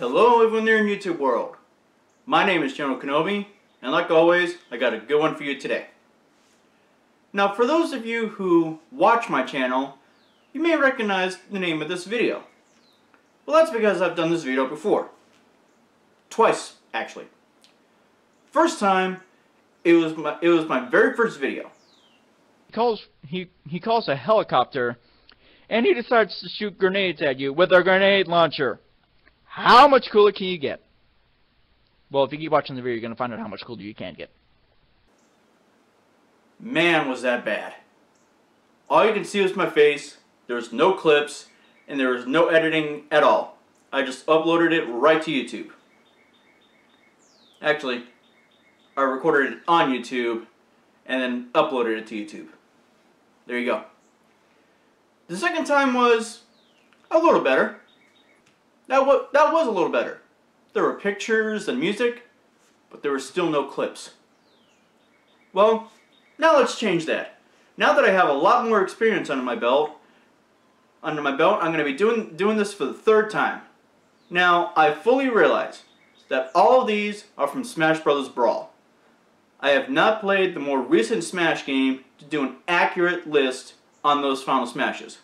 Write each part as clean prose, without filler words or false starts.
Hello everyone there in YouTube world. My name is General Kenobi, and like always, I got a good one for you today. Now for those of you who watch my channel, you may recognize the name of this video. Well, that's because I've done this video before. Twice, actually. First time, it was my very first video. He calls a helicopter, and he decides to shoot grenades at you with a grenade launcher. How much cooler can you get? Well, if you keep watching the video, you're going to find out how much cooler you can get. Man, was that bad. All you can see was my face, there's no clips, and there was no editing at all. I just uploaded it right to YouTube. Actually, I recorded it on YouTube, and then uploaded it to YouTube. There you go. The second time was a little better. That was a little better. There were pictures and music, but there were still no clips. Well, now let's change that. Now that I have a lot more experience under my belt, I'm going to be doing this for the third time. Now, I fully realize that all of these are from Smash Bros. Brawl. I have not played the more recent Smash game to do an accurate list on those final smashes.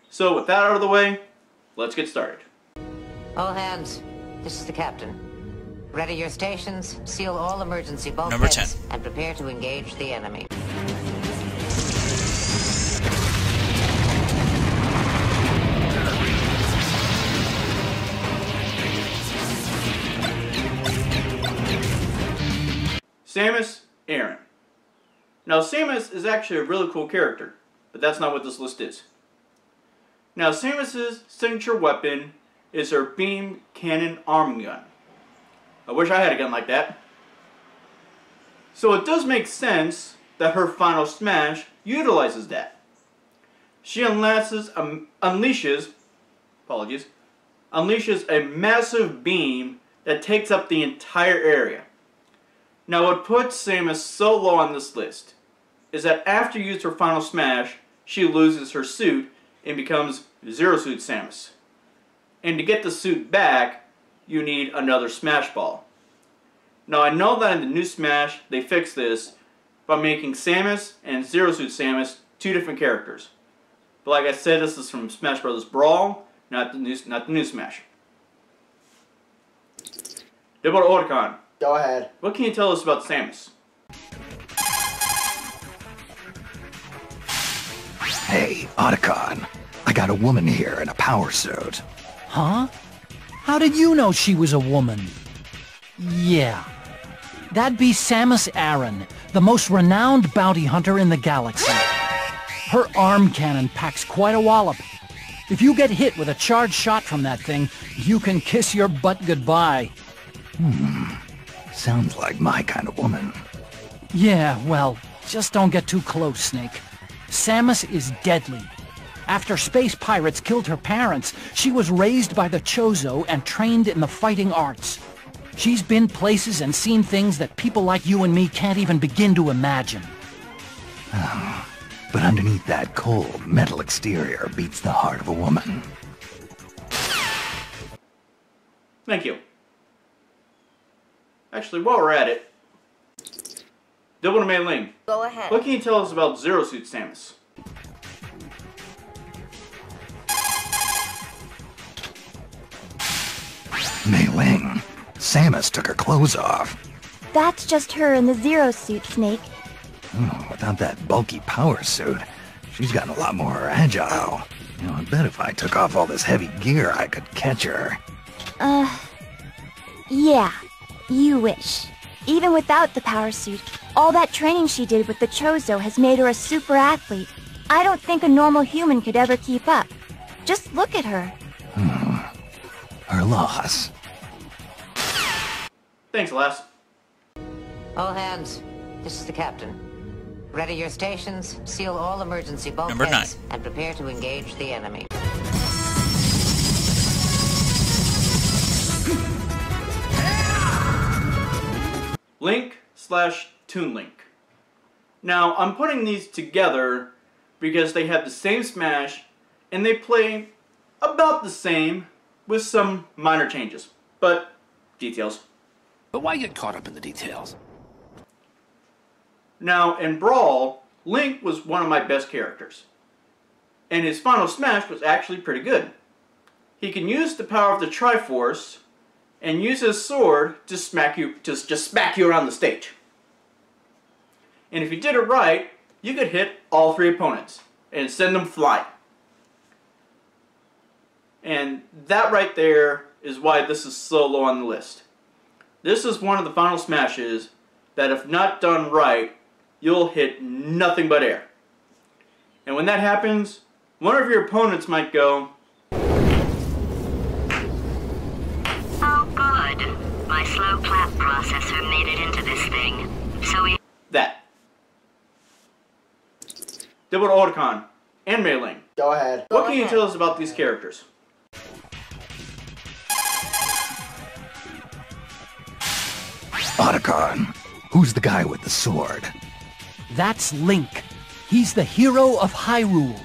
So with that out of the way, let's get started. All hands, this is the captain. Ready your stations, seal all emergency Number bulkheads, 10. and prepare to engage the enemy. Samus Aran. Now Samus is actually a really cool character, but that's not what this list is. Now Samus's signature weapon is her beam cannon arm gun. I wish I had a gun like that. So it does make sense that her final smash utilizes that. She unleashes a massive beam that takes up the entire area. Now what puts Samus so low on this list is that after you use her final smash, she loses her suit and becomes Zero Suit Samus. And to get the suit back, you need another Smash Ball. Now I know that in the new Smash, they fixed this by making Samus and Zero Suit Samus two different characters. But like I said, this is from Smash Bros. Brawl, not the new Smash. Double Otacon. Go ahead. What can you tell us about Samus? Hey, Otacon. I got a woman here in a power suit. Huh? How did you know she was a woman? Yeah. That'd be Samus Aran, the most renowned bounty hunter in the galaxy. Her arm cannon packs quite a wallop. If you get hit with a charged shot from that thing, you can kiss your butt goodbye. Sounds like my kind of woman. Yeah, well, just don't get too close, Snake. Samus is deadly. After space pirates killed her parents, she was raised by the Chozo and trained in the fighting arts. She's been places and seen things that people like you and me can't even begin to imagine. But underneath that cold, metal exterior beats the heart of a woman. Thank you. Actually, while we're at it, Double Mei Ling. Go ahead. What can you tell us about Zero Suit Samus? Mei Ling, Samus took her clothes off. That's just her in the Zero Suit, Snake. Without that bulky power suit, she's gotten a lot more agile. I bet if I took off all this heavy gear, I could catch her. Yeah. You wish. Even without the power suit, all that training she did with the Chozo has made her a super athlete. I don't think a normal human could ever keep up. Just look at her. Her loss. Thanks, lass. All hands, this is the captain. Ready your stations, seal all emergency Number 9. bulkheads, and prepare to engage the enemy. Link/Toon Link. Now, I'm putting these together because they have the same smash and they play about the same, with some minor changes, but details. But why get caught up in the details? Now, in Brawl, Link was one of my best characters, and his final smash was actually pretty good. He can use the power of the Triforce and use his sword to smack you, just smack you around the stage. And if you did it right, you could hit all 3 opponents and send them flying. And that right there is why this is so low on the list. This is one of the final smashes that, if not done right, you'll hit nothing but air. And when that happens, one of your opponents might go, "Oh good, my slow clap processor made it into this thing, so we..." That. Double Otacon and Mei Ling. Go ahead. What can you tell us about these characters? Otacon. Who's the guy with the sword? That's Link. He's the hero of Hyrule.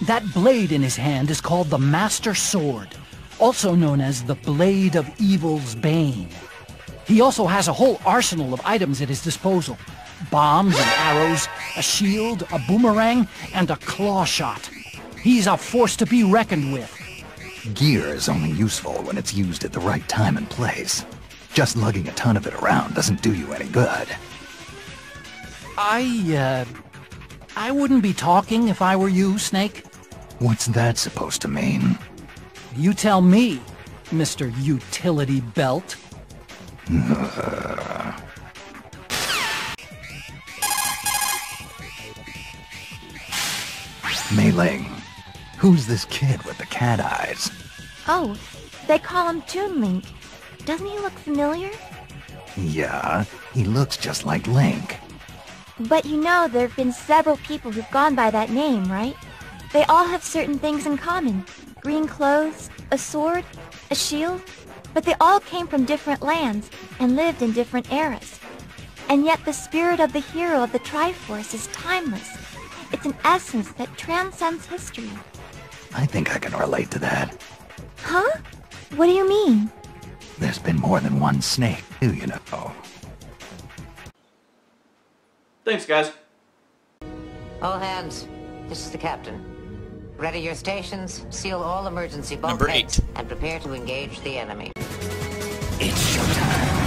That blade in his hand is called the Master Sword, also known as the Blade of Evil's Bane. He also has a whole arsenal of items at his disposal. Bombs and arrows, a shield, a boomerang, and a claw shot. He's a force to be reckoned with. Gear is only useful when it's used at the right time and place. Just lugging a ton of it around doesn't do you any good. I wouldn't be talking if I were you, Snake. What's that supposed to mean? You tell me, Mr. Utility Belt. Mei Ling. Who's this kid with the cat eyes? Oh, they call him Toon Link. Doesn't he look familiar? Yeah, he looks just like Link. But you know there have been several people who've gone by that name, right? They all have certain things in common. Green clothes, a sword, a shield. But they all came from different lands and lived in different eras. And yet the spirit of the hero of the Triforce is timeless. It's an essence that transcends history. I think I can relate to that. Huh? What do you mean? There's been more than one Snake, too, you know. Thanks, guys. All hands, this is the captain. Ready your stations, seal all emergency Number bulkheads, 8. and prepare to engage the enemy. It's showtime.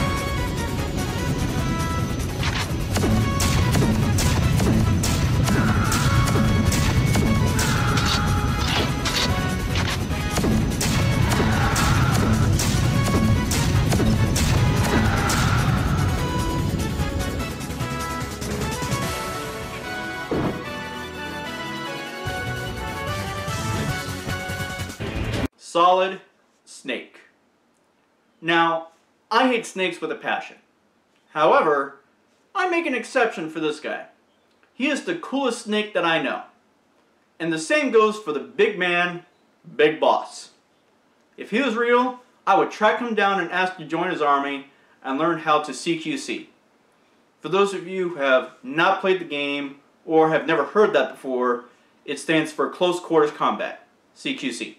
Solid Snake. Now, I hate snakes with a passion. However, I make an exception for this guy. He is the coolest snake that I know. And the same goes for the big man, Big Boss. If he was real, I would track him down and ask to join his army and learn how to CQC. For those of you who have not played the game or have never heard that before, it stands for Close Quarters Combat, CQC.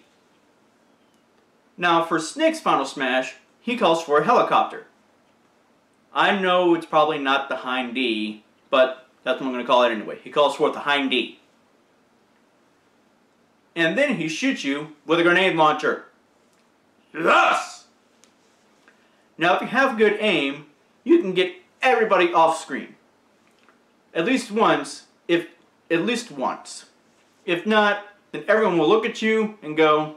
Now for Snake's final smash, he calls for a helicopter. I know it's probably not the Hind D, but that's what I'm going to call it anyway. He calls for the Hind D. And then he shoots you with a grenade launcher. Yes! Now if you have good aim, you can get everybody off screen. At least once. If not, then everyone will look at you and go,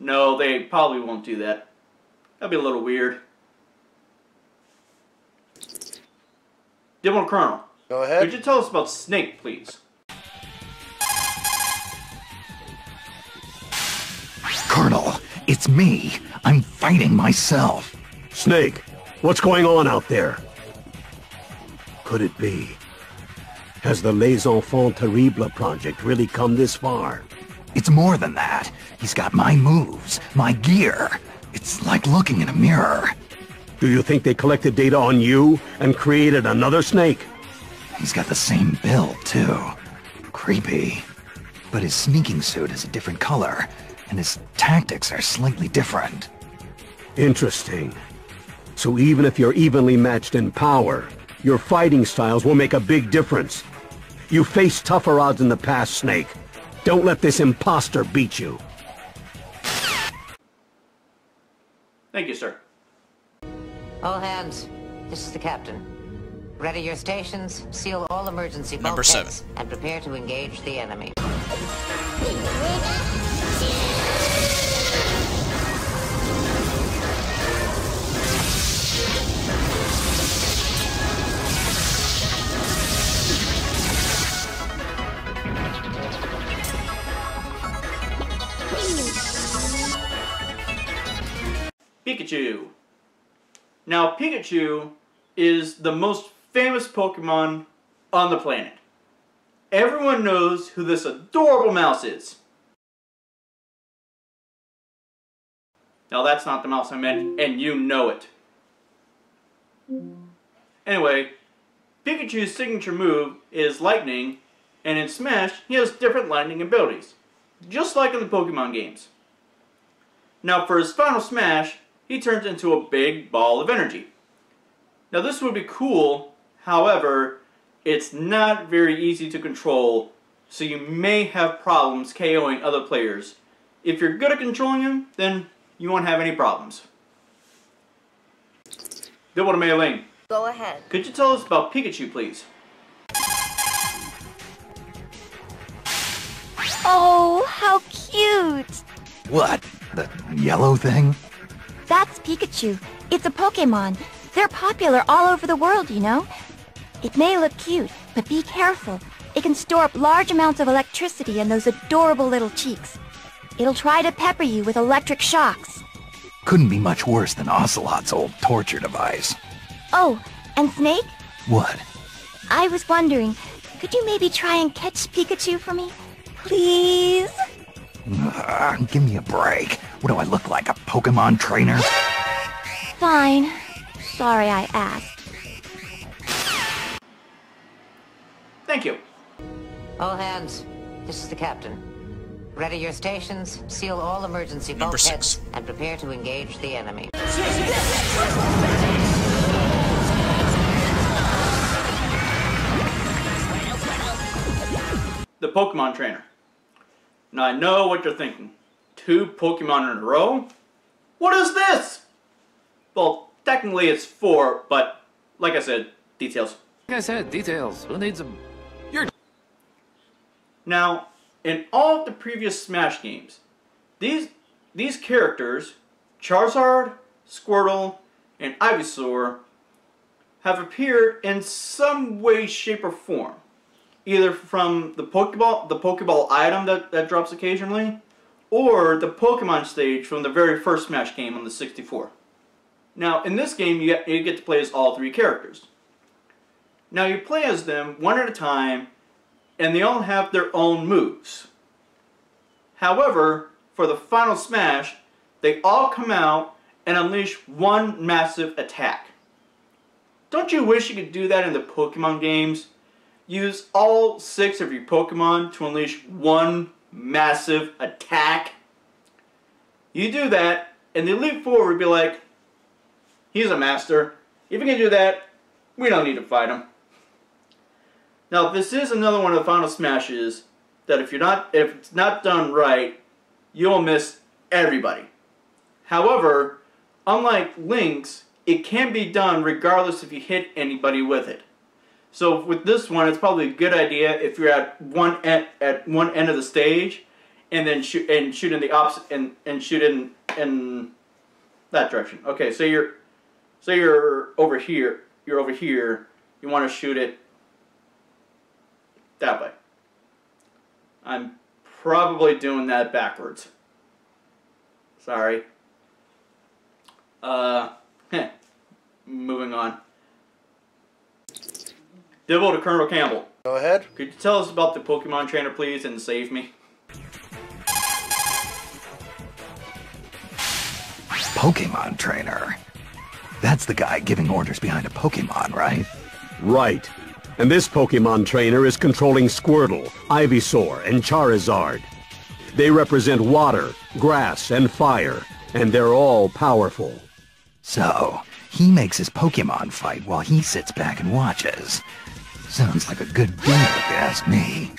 no, they probably won't do that. That'd be a little weird. Dibble Colonel, Go ahead. could you tell us about Snake, please? Colonel, it's me. I'm fighting myself. Snake, what's going on out there? Could it be? Has the Les Enfants Terribles project really come this far? It's more than that. He's got my moves, my gear. It's like looking in a mirror. Do you think they collected data on you and created another Snake? He's got the same build, too. Creepy. but his sneaking suit is a different color, and his tactics are slightly different. Interesting. So even if you're evenly matched in power, your fighting styles will make a big difference. You faced tougher odds in the past, Snake. Don't let this imposter beat you. Thank you, sir. All hands, this is the captain. Ready your stations, seal all emergency Number bulkheads, 7. and prepare to engage the enemy. Pikachu. Now, Pikachu is the most famous Pokemon on the planet. Everyone knows who this adorable mouse is. Now, that's not the mouse I meant, and you know it. Anyway, Pikachu's signature move is Lightning, and in Smash, he has different lightning abilities, just like in the Pokemon games. Now, for his final Smash, he turns into a big ball of energy. Now, this would be cool, however, it's not very easy to control, so you may have problems KOing other players. If you're good at controlling him, then you won't have any problems. Double to Mei Ling. Go ahead. Could you tell us about Pikachu, please? Oh, how cute! What? The yellow thing? That's Pikachu. It's a Pokemon. They're popular all over the world, you know? It may look cute, but be careful. It can store up large amounts of electricity in those adorable little cheeks. It'll try to pepper you with electric shocks. Couldn't be much worse than Ocelot's old torture device. Oh, and Snake? What? I was wondering, could you maybe try and catch Pikachu for me? Please? Give me a break. What do I look like, a Pokemon trainer? Fine. Sorry I asked. Thank you. All hands, this is the captain. Ready your stations, seal all emergency Number bulkheads, 6. and prepare to engage the enemy. The Pokemon Trainer. Now, I know what you're thinking. 2 Pokemon in a row? What is this? Well, technically it's 4, but like I said, details. Like I said, details. Who needs them? You're... Now, in all of the previous Smash games, these characters, Charizard, Squirtle, and Ivysaur, have appeared in some way, shape, or form. Either from the Pokeball item that drops occasionally, or the Pokemon stage from the very first Smash game on the 64. Now, in this game, you get to play as all 3 characters. Now, you play as them one at a time, and they all have their own moves. However, for the final Smash, they all come out and unleash one massive attack. Don't you wish you could do that in the Pokemon games? Use all 6 of your Pokemon to unleash one massive attack? You do that, and the Elite Four would be like, he's a master. If he can do that, we don't need to fight him. Now, this is another one of the final Smashes that if it's not done right, you'll miss everybody. However, unlike Link's, it can be done regardless if you hit anybody with it. So with this one, it's probably a good idea if you're at one end of the stage, and then shoot in the opposite and shoot in that direction. Okay, so you're over here. You're over here. You want to shoot it that way. I'm probably doing that backwards. Sorry. Moving on. Dibble to Colonel Campbell. Go ahead. Could you tell us about the Pokemon Trainer, please, and save me? Pokemon trainer? That's the guy giving orders behind a Pokemon, right? Right. And this Pokemon trainer is controlling Squirtle, Ivysaur, and Charizard. They represent water, grass, and fire, and they're all powerful. So, he makes his Pokemon fight while he sits back and watches. Sounds like a good deal, if you ask me.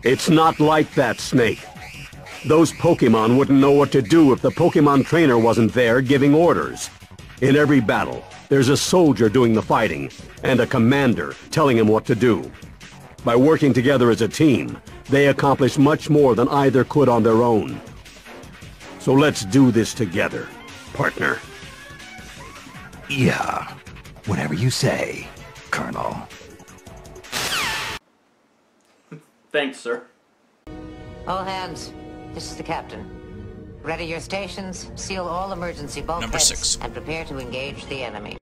It's not like that, Snake. Those Pokemon wouldn't know what to do if the Pokemon trainer wasn't there giving orders. In every battle, there's a soldier doing the fighting, and a commander telling him what to do. By working together as a team, they accomplish much more than either could on their own. So let's do this together, partner. Yeah, whatever you say, Colonel. Thanks, sir. All hands, this is the captain. Ready your stations, seal all emergency bulkheads, Number 6. and prepare to engage the enemy.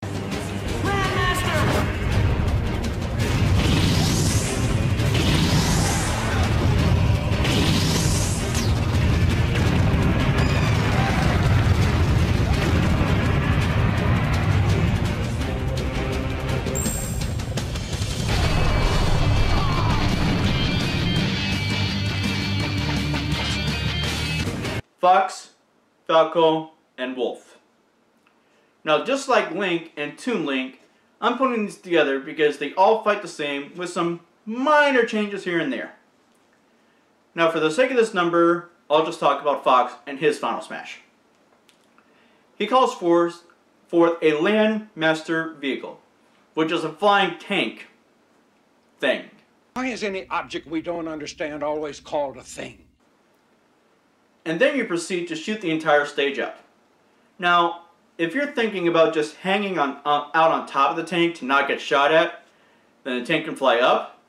Fox, Falco, and Wolf. Now, just like Link and Toon Link, I'm putting these together because they all fight the same with some minor changes here and there. Now, for the sake of this number, I'll just talk about Fox and his Final Smash. He calls forth a Landmaster vehicle, which is a flying tank thing. Why is any object we don't understand always called a thing? And then you proceed to shoot the entire stage up. Now, if you're thinking about just hanging out on top of the tank to not get shot at, then the tank can fly up,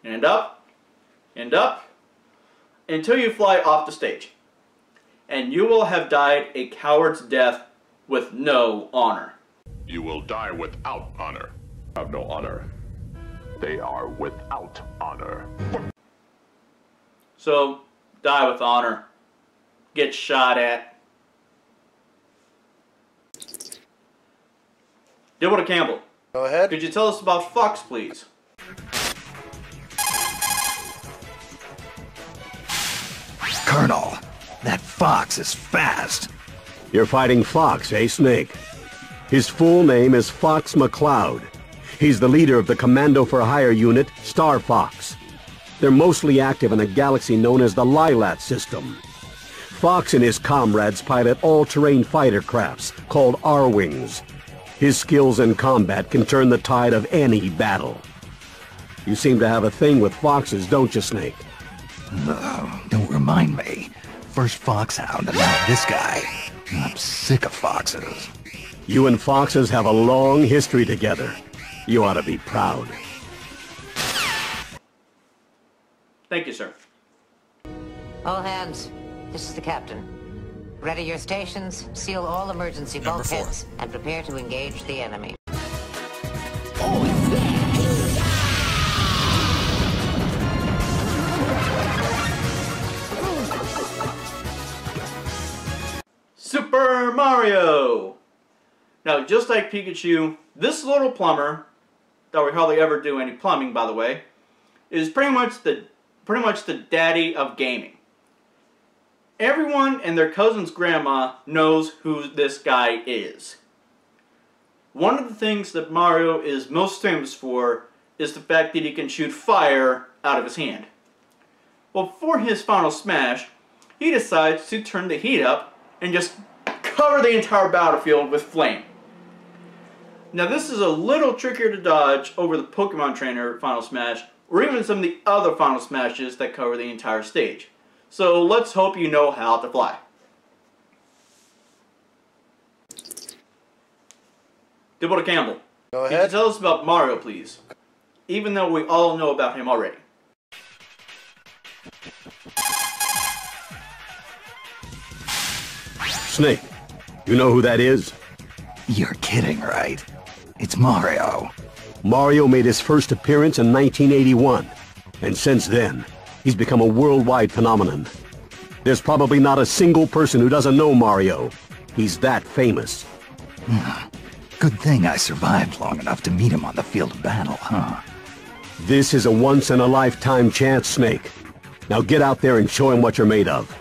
and up, and up, until you fly off the stage. And you will have died a coward's death with no honor. You will die without honor. Have no honor. They are without honor. So, die with honor. Get shot at. Dibble Campbell. Go ahead. Could you tell us about Fox, please? Colonel, that Fox is fast. You're fighting Fox, eh, Snake? His full name is Fox McCloud. He's the leader of the Commando for Hire unit, Star Fox. They're mostly active in a galaxy known as the Lilat system. Fox and his comrades pilot all-terrain fighter crafts called R-Wings. His skills in combat can turn the tide of any battle. You seem to have a thing with foxes, don't you, Snake? Oh, don't remind me. First Foxhound and now this guy. I'm sick of foxes. You and foxes have a long history together. You ought to be proud. Thank you, sir. All hands, this is the captain. Ready your stations, seal all emergency Number 4. bulkheads, and prepare to engage the enemy. Super Mario! Now, just like Pikachu, this little plumber, that we hardly ever do any plumbing, by the way, is pretty much the daddy of gaming. Everyone and their cousin's grandma knows who this guy is. One of the things that Mario is most famous for is the fact that he can shoot fire out of his hand. Well, for his Final Smash, he decides to turn the heat up and just cover the entire battlefield with flame. Now, this is a little trickier to dodge over the Pokemon Trainer Final Smash, or even some of the other Final Smashes that cover the entire stage. So let's hope you know how to fly. Dibble Campbell. Go Can you tell us about Mario, please? Even though we all know about him already. Snake, you know who that is? You're kidding, right? It's Mario. Mario made his first appearance in 1981, and since then, he's become a worldwide phenomenon. There's probably not a single person who doesn't know Mario. He's that famous. Good thing I survived long enough to meet him on the field of battle, huh? This is a once-in-a-lifetime chance, Snake. Now get out there and show him what you're made of.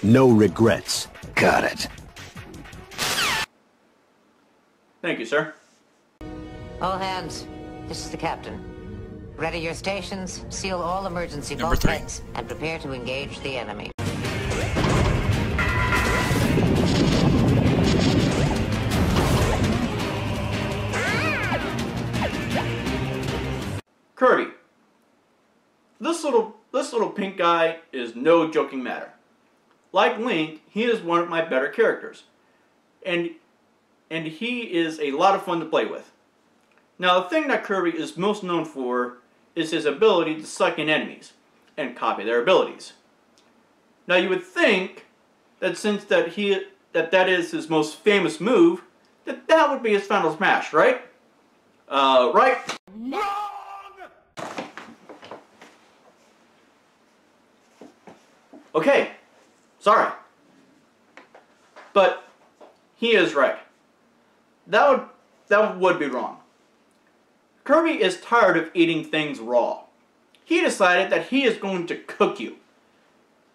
No regrets. Got it. Thank you, sir. All hands, this is the captain. Ready your stations, seal all emergency Number 3. bulkheads, and prepare to engage the enemy. Kirby. This little pink guy is no joking matter. Like Link, he is one of my better characters. And he is a lot of fun to play with. Now, the thing that Kirby is most known for is his ability to suck in enemies and copy their abilities. Now, you would think that since that is his most famous move, that would be his final smash, right? Right? Okay, sorry. But he is right. That would be wrong. Kirby is tired of eating things raw. He decided that he is going to cook you.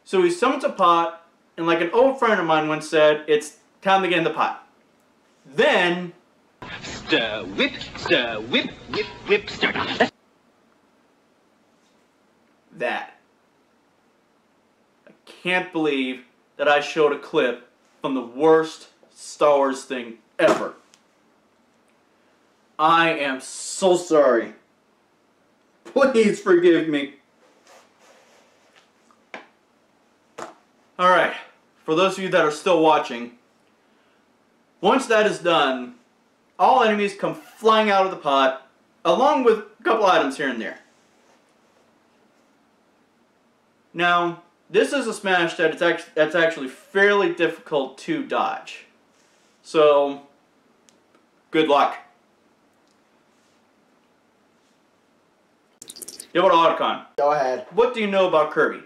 So he summons a pot, and like an old friend of mine once said, it's time to get in the pot. Then... Stir, whip, stir. That. I can't believe that I showed a clip from the worst Star Wars thing ever. I am so sorry. Please forgive me. Alright, for those of you that are still watching, once that is done, all enemies come flying out of the pot, along with a couple items here and there. Now, this is a smash that's actually fairly difficult to dodge. So, good luck. Yo, what Otacon? Go ahead. What do you know about Kirby?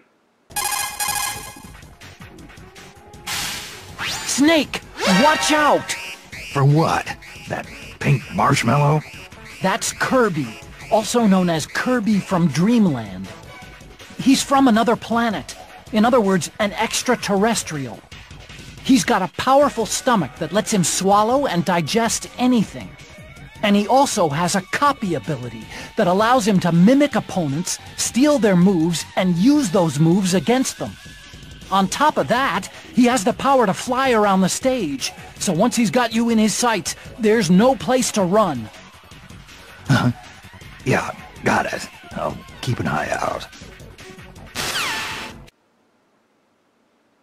Snake, watch out! For what? That pink marshmallow? That's Kirby, also known as Kirby from Dreamland. He's from another planet. In other words, an extraterrestrial. He's got a powerful stomach that lets him swallow and digest anything. And he also has a copy ability that allows him to mimic opponents, steal their moves, and use those moves against them. On top of that, he has the power to fly around the stage, so once he's got you in his sights, there's no place to run. Yeah, got it. I'll keep an eye out.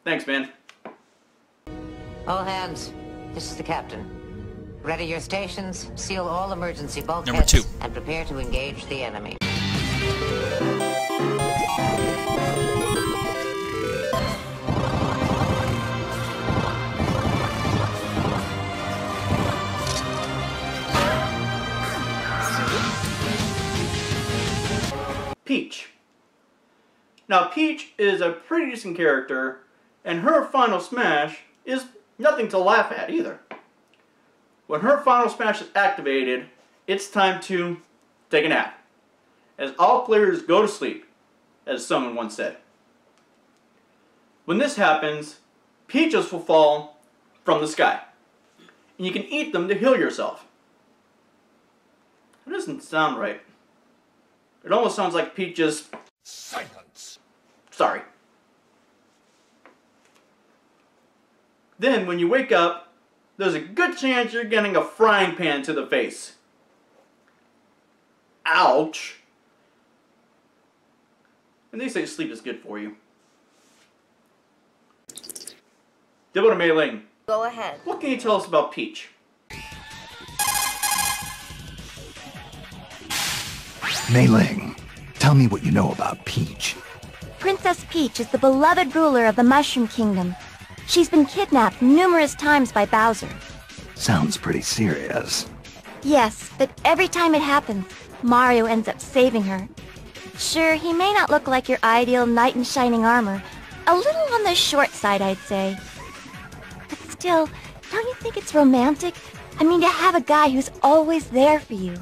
Thanks, man. All hands, this is the captain. Ready your stations, seal all emergency Number bulkheads, 2. and prepare to engage the enemy. Peach. Now, Peach is a pretty decent character, and her final smash is nothing to laugh at either. When her final smash is activated, it's time to take a nap, as all players go to sleep, as someone once said. When this happens, peaches will fall from the sky, and you can eat them to heal yourself. That doesn't sound right. It almost sounds like peaches... Silence. Sorry. Then, when you wake up, there's a good chance you're getting a frying pan to the face. Ouch. And they say sleep is good for you. Dibble to Mei Ling. Go ahead. What can you tell us about Peach? Mei Ling, tell me what you know about Peach. Princess Peach is the beloved ruler of the Mushroom Kingdom. She's been kidnapped numerous times by Bowser. Sounds pretty serious. Yes, but every time it happens, Mario ends up saving her. Sure, he may not look like your ideal knight in shining armor. A little on the short side, I'd say. But still, don't you think it's romantic? I mean, to have a guy who's always there for you.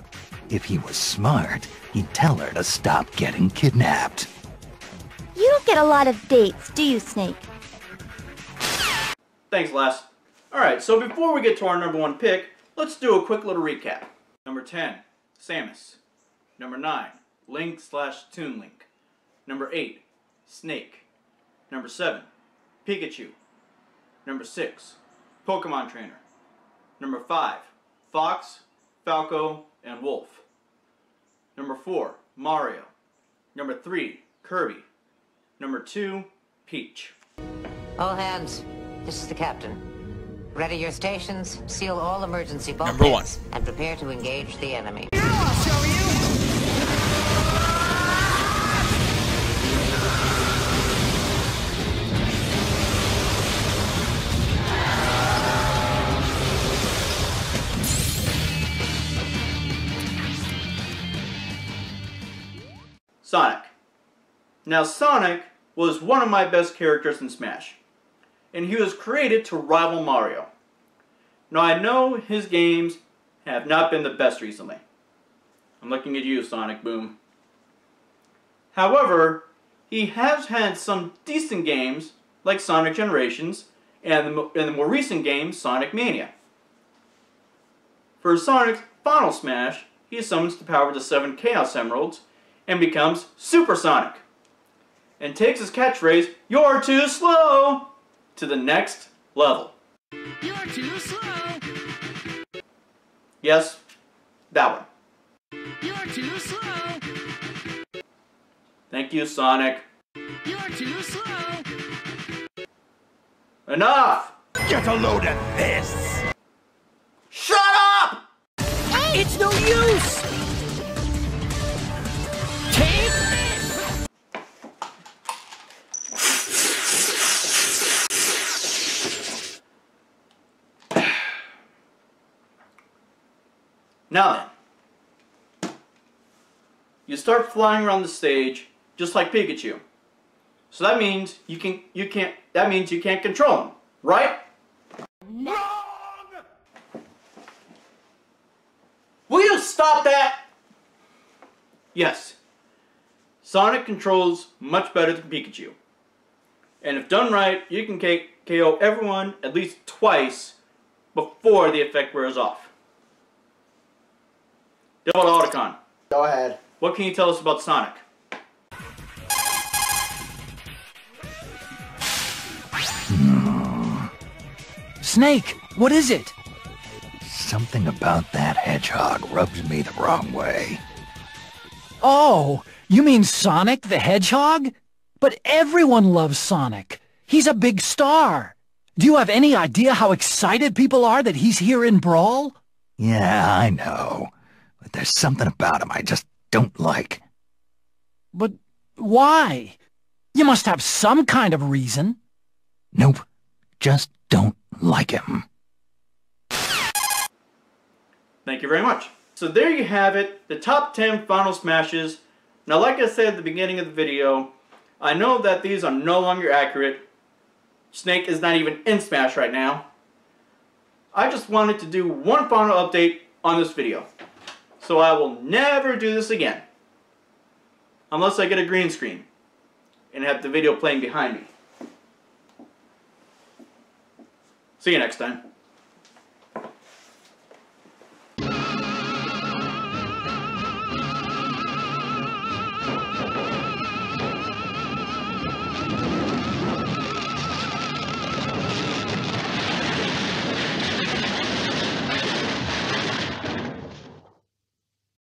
If he was smart, he'd tell her to stop getting kidnapped. You don't get a lot of dates, do you, Snake? Thanks, Les. Alright, so before we get to our number 1 pick, let's do a quick little recap. Number 10, Samus. Number 9, Link/Toon Link. Number 8, Snake. Number 7, Pikachu. Number 6, Pokemon Trainer. Number 5, Fox, Falco, and Wolf. Number 4, Mario. Number 3, Kirby. Number 2, Peach. All hands, this is the captain. Ready your stations, seal all emergency Number 1. bulkheads, and prepare to engage the enemy. Sonic. Now Sonic was one of my best characters in Smash, and he was created to rival Mario. Now I know his games have not been the best recently. I'm looking at you, Sonic Boom. However, he has had some decent games like Sonic Generations and the more recent game Sonic Mania. For Sonic's final Smash, he summons the power of the 7 Chaos Emeralds and becomes Super Sonic, and takes his catchphrase, "You're too slow," to the next level. You're too slow. Yes, that one. You're too slow. Thank you, Sonic. You're too slow. Enough! Get a load of this! Shut up! It's no use! Take this! Now then, you start flying around the stage just like Pikachu. So that means you can't control him, right? Wrong! Will you stop that? Yes. Sonic controls much better than Pikachu. And if done right, you can KO everyone at least twice before the effect wears off. Double Autocon. Go ahead. What can you tell us about Sonic? Snake, what is it? Something about that hedgehog rubs me the wrong way. Oh, you mean Sonic the Hedgehog? But everyone loves Sonic. He's a big star. Do you have any idea how excited people are that he's here in Brawl? Yeah, I know. But there's something about him I just don't like. But why? You must have some kind of reason. Nope. Just don't like him. Thank you very much. So there you have it, the top 10 Final Smashes. Now like I said at the beginning of the video, I know that these are no longer accurate. Snake is not even in Smash right now. I just wanted to do one final update on this video. So I will never do this again. Unless I get a green screen and have the video playing behind me. See you next time.